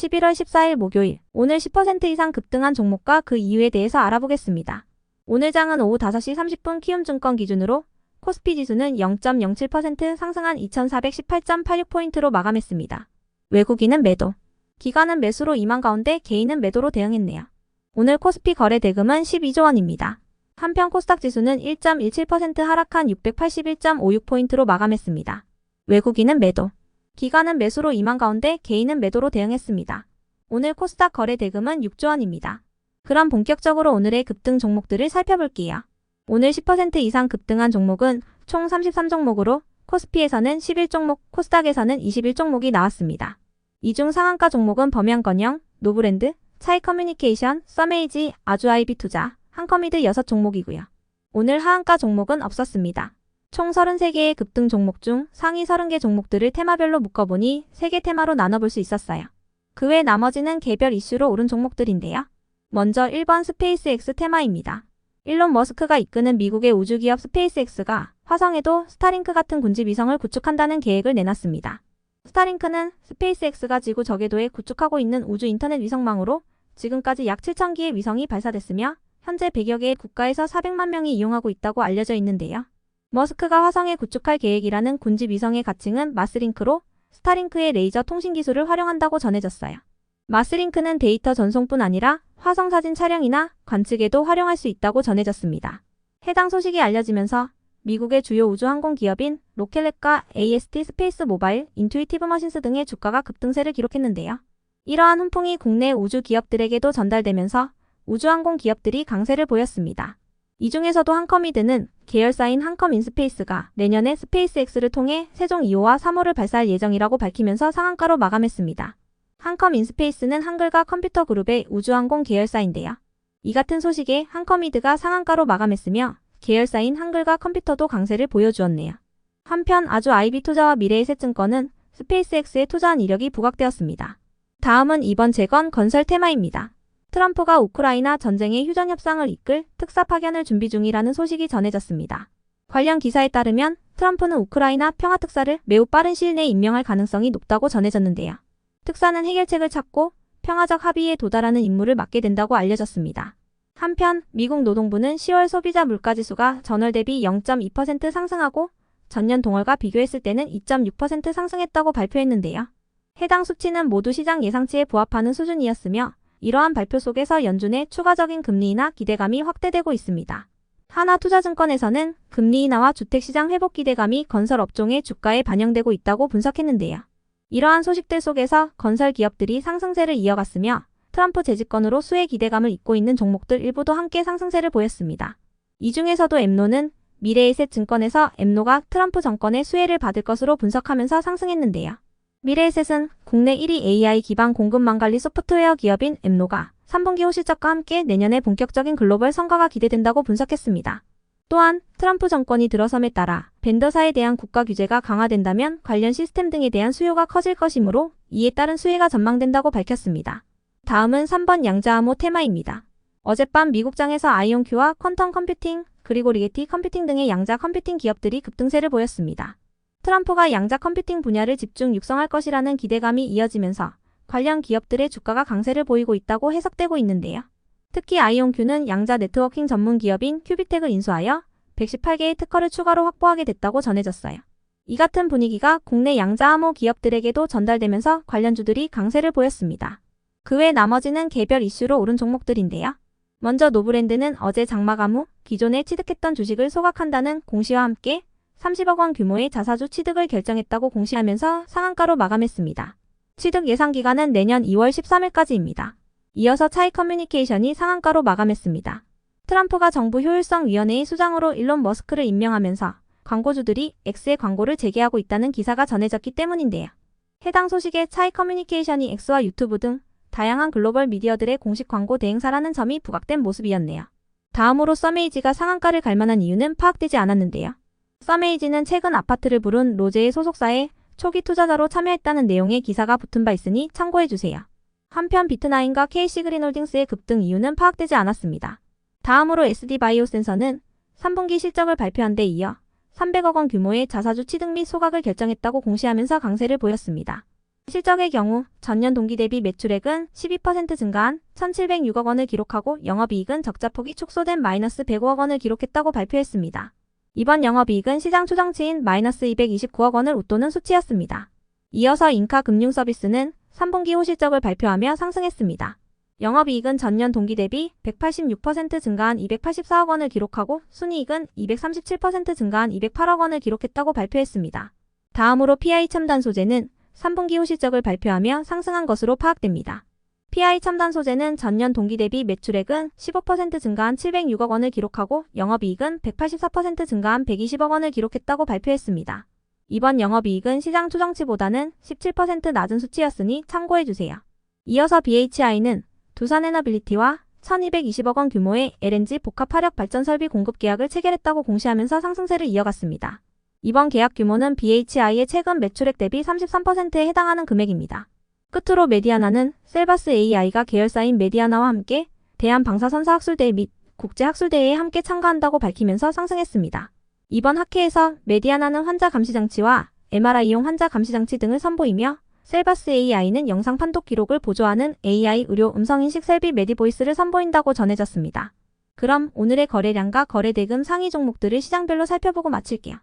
11월 14일 목요일, 오늘 10% 이상 급등한 종목과 그 이유에 대해서 알아보겠습니다. 오늘 장은 오후 5시 30분 키움증권 기준으로 코스피 지수는 0.07% 상승한 2418.86포인트로 마감했습니다. 외국인은 매도, 기관은 매수로 임한 가운데 개인은 매도로 대응했네요. 오늘 코스피 거래 대금은 12조 원입니다. 한편 코스닥 지수는 1.17% 하락한 681.56포인트로 마감했습니다. 외국인은 매도, 기관은 매수로 임한 가운데 개인은 매도로 대응했습니다. 오늘 코스닥 거래 대금은 6조 원입니다. 그럼 본격적으로 오늘의 급등 종목들을 살펴볼게요. 오늘 10% 이상 급등한 종목은 총 33종목으로 코스피에서는 11종목, 코스닥에서는 21종목이 나왔습니다. 이 중 상한가 종목은 범양건영, 노브랜드, 차이커뮤니케이션, 썸에이지, 아주아이비투자, 한커미드 6종목이고요. 오늘 하한가 종목은 없었습니다. 총 33개의 급등 종목 중 상위 30개 종목들을 테마별로 묶어보니 3개 테마로 나눠볼 수 있었어요. 그 외 나머지는 개별 이슈로 오른 종목들인데요. 먼저 1번 스페이스X 테마입니다. 일론 머스크가 이끄는 미국의 우주기업 스페이스X가 화성에도 스타링크 같은 군집 위성을 구축한다는 계획을 내놨습니다. 스타링크는 스페이스X가 지구 저궤도에 구축하고 있는 우주 인터넷 위성망으로 지금까지 약 7,000기의 위성이 발사됐으며 현재 100여 개의 국가에서 400만 명이 이용하고 있다고 알려져 있는데요. 머스크가 화성에 구축할 계획이라는 군집 위성의 가칭은 마스링크로 스타링크의 레이저 통신 기술을 활용한다고 전해졌어요. 마스링크는 데이터 전송뿐 아니라 화성 사진 촬영이나 관측에도 활용할 수 있다고 전해졌습니다. 해당 소식이 알려지면서 미국의 주요 우주항공 기업인 로켓랩과 AST 스페이스 모바일, 인투이티브 머신스 등의 주가가 급등세를 기록했는데요. 이러한 훈풍이 국내 우주 기업들에게도 전달되면서 우주항공 기업들이 강세를 보였습니다. 이 중에서도 한커미드는 계열사인 한컴인스페이스가 내년에 스페이스X를 통해 세종 2호와 3호를 발사할 예정이라고 밝히면서 상한가로 마감했습니다. 한컴인스페이스는 한글과 컴퓨터 그룹의 우주항공 계열사인데요. 이 같은 소식에 한커미드가 상한가로 마감했으며 계열사인 한글과 컴퓨터도 강세를 보여주었네요. 한편 아주아이비투자와 미래에셋증권은 스페이스X에 투자한 이력이 부각되었습니다. 다음은 이번 재건 건설 테마입니다. 트럼프가 우크라이나 전쟁의 휴전 협상을 이끌 특사 파견을 준비 중이라는 소식이 전해졌습니다. 관련 기사에 따르면 트럼프는 우크라이나 평화특사를 매우 빠른 시일 내에 임명할 가능성이 높다고 전해졌는데요. 특사는 해결책을 찾고 평화적 합의에 도달하는 임무를 맡게 된다고 알려졌습니다. 한편 미국 노동부는 10월 소비자 물가지수가 전월 대비 0.2% 상승하고 전년 동월과 비교했을 때는 2.6% 상승했다고 발표했는데요. 해당 수치는 모두 시장 예상치에 부합하는 수준이었으며 이러한 발표 속에서 연준의 추가적인 금리 인하 기대감이 확대되고 있습니다. 하나투자증권에서는 금리 인하와 주택시장 회복 기대감이 건설 업종의 주가에 반영되고 있다고 분석했는데요. 이러한 소식들 속에서 건설 기업들이 상승세를 이어갔으며 트럼프 재집권으로 수혜 기대감을 잊고 있는 종목들 일부도 함께 상승세를 보였습니다. 이 중에서도 엠노는 미래에셋증권에서 엠노가 트럼프 정권의 수혜를 받을 것으로 분석하면서 상승했는데요. 미래에셋은 국내 1위 AI 기반 공급망 관리 소프트웨어 기업인 엠노가 3분기 호실적과 함께 내년에 본격적인 글로벌 성과가 기대된다고 분석했습니다. 또한 트럼프 정권이 들어섬에 따라 벤더사에 대한 국가 규제가 강화된다면 관련 시스템 등에 대한 수요가 커질 것이므로 이에 따른 수혜가 전망된다고 밝혔습니다. 다음은 3번 양자암호 테마입니다. 어젯밤 미국장에서 아이온큐와 퀀텀 컴퓨팅, 그리고 리게티 컴퓨팅 등의 양자 컴퓨팅 기업들이 급등세를 보였습니다. 트럼프가 양자 컴퓨팅 분야를 집중 육성할 것이라는 기대감이 이어지면서 관련 기업들의 주가가 강세를 보이고 있다고 해석되고 있는데요. 특히 아이온큐는 양자 네트워킹 전문 기업인 큐비텍을 인수하여 118개의 특허를 추가로 확보하게 됐다고 전해졌어요. 이 같은 분위기가 국내 양자암호 기업들에게도 전달되면서 관련주들이 강세를 보였습니다. 그 외 나머지는 개별 이슈로 오른 종목들인데요. 먼저 노브랜드는 어제 장마감 후 기존에 취득했던 주식을 소각한다는 공시와 함께 30억 원 규모의 자사주 취득을 결정했다고 공시하면서 상한가로 마감했습니다. 취득 예상 기간은 내년 2월 13일까지입니다. 이어서 차이커뮤니케이션이 상한가로 마감했습니다. 트럼프가 정부 효율성위원회의 수장으로 일론 머스크를 임명하면서 광고주들이 X의 광고를 재개하고 있다는 기사가 전해졌기 때문인데요. 해당 소식에 차이커뮤니케이션이 X와 유튜브 등 다양한 글로벌 미디어들의 공식 광고 대행사라는 점이 부각된 모습이었네요. 다음으로 썸에이지가 상한가를 갈 만한 이유는 파악되지 않았는데요. 썸에이지는 최근 아파트를 부른 로제의 소속사에 초기 투자자로 참여했다는 내용의 기사가 붙은 바 있으니 참고해주세요. 한편 비트나인과 KC그린홀딩스의 급등 이유는 파악되지 않았습니다. 다음으로 SD바이오센서는 3분기 실적을 발표한 데 이어 300억 원 규모의 자사주 취득 및 소각을 결정했다고 공시하면서 강세를 보였습니다. 실적의 경우 전년 동기 대비 매출액은 12% 증가한 1,706억 원을 기록하고 영업이익은 적자폭이 축소된 마이너스 105억 원을 기록했다고 발표했습니다. 이번 영업이익은 시장 추정치인 마이너스 229억 원을 웃도는 수치였습니다. 이어서 인카금융서비스는 3분기 후 실적을 발표하며 상승했습니다. 영업이익은 전년 동기 대비 186% 증가한 284억 원을 기록하고 순이익은 237% 증가한 208억 원을 기록했다고 발표했습니다. 다음으로 PI첨단소재는 3분기 후 실적을 발표하며 상승한 것으로 파악됩니다. PI첨단소재는 전년 동기 대비 매출액은 15% 증가한 706억 원을 기록하고 영업이익은 184% 증가한 120억 원을 기록했다고 발표했습니다. 이번 영업이익은 시장 추정치보다는 17% 낮은 수치였으니 참고해주세요. 이어서 BHI는 두산에너빌리티와 1,220억 원 규모의 LNG 복합화력 발전 설비 공급 계약을 체결했다고 공시하면서 상승세를 이어갔습니다. 이번 계약 규모는 BHI의 최근 매출액 대비 33%에 해당하는 금액입니다. 끝으로 메디아나는 셀바스 AI가 계열사인 메디아나와 함께 대한방사선사학술대회 및 국제학술대회에 함께 참가한다고 밝히면서 상승했습니다. 이번 학회에서 메디아나는 환자 감시장치와 MRI용 환자 감시장치 등을 선보이며 셀바스 AI는 영상 판독 기록을 보조하는 AI 의료 음성인식 셀비 메디보이스를 선보인다고 전해졌습니다. 그럼 오늘의 거래량과 거래대금 상위 종목들을 시장별로 살펴보고 마칠게요.